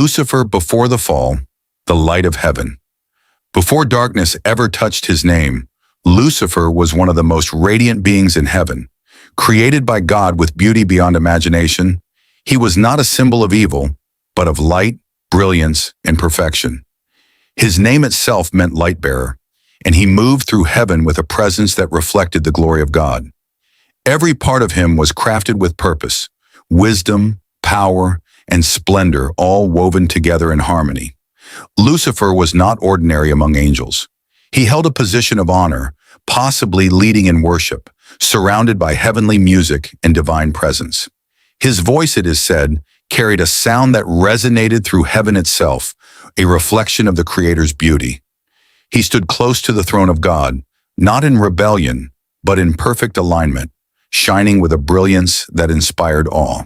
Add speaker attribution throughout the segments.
Speaker 1: Lucifer before the fall, the light of heaven. Before darkness ever touched his name, Lucifer was one of the most radiant beings in heaven. Created by God with beauty beyond imagination, he was not a symbol of evil, but of light, brilliance, and perfection. His name itself meant light-bearer, and he moved through heaven with a presence that reflected the glory of God. Every part of him was crafted with purpose, wisdom, power, and splendor all woven together in harmony. Lucifer was not ordinary among angels. He held a position of honor, possibly leading in worship, surrounded by heavenly music and divine presence. His voice, it is said, carried a sound that resonated through heaven itself, a reflection of the Creator's beauty. He stood close to the throne of God, not in rebellion, but in perfect alignment, shining with a brilliance that inspired awe.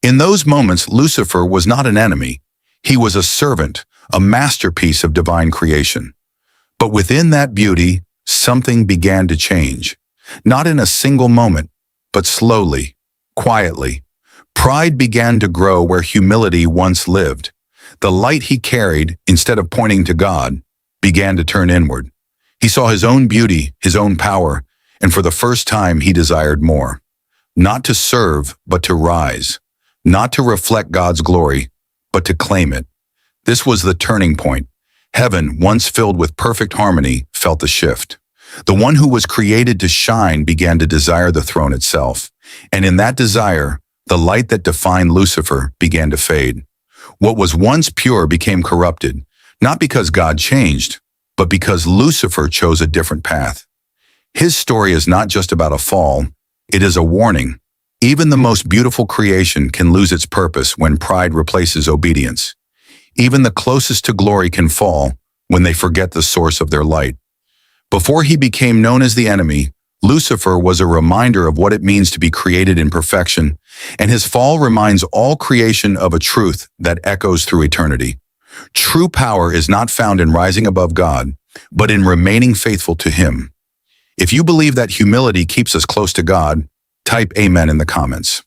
Speaker 1: In those moments, Lucifer was not an enemy. He was a servant, a masterpiece of divine creation. But within that beauty, something began to change. Not in a single moment, but slowly, quietly. Pride began to grow where humility once lived. The light he carried, instead of pointing to God, began to turn inward. He saw his own beauty, his own power, and for the first time he desired more. Not to serve, but to rise. Not to reflect God's glory, but to claim it. This was the turning point. Heaven, once filled with perfect harmony, felt the shift. The one who was created to shine began to desire the throne itself. And in that desire, the light that defined Lucifer began to fade. What was once pure became corrupted, not because God changed, but because Lucifer chose a different path. His story is not just about a fall, it is a warning. Even the most beautiful creation can lose its purpose when pride replaces obedience. Even the closest to glory can fall when they forget the source of their light. Before he became known as the enemy, Lucifer was a reminder of what it means to be created in perfection, and his fall reminds all creation of a truth that echoes through eternity. True power is not found in rising above God, but in remaining faithful to him. If you believe that humility keeps us close to God, type Amen in the comments.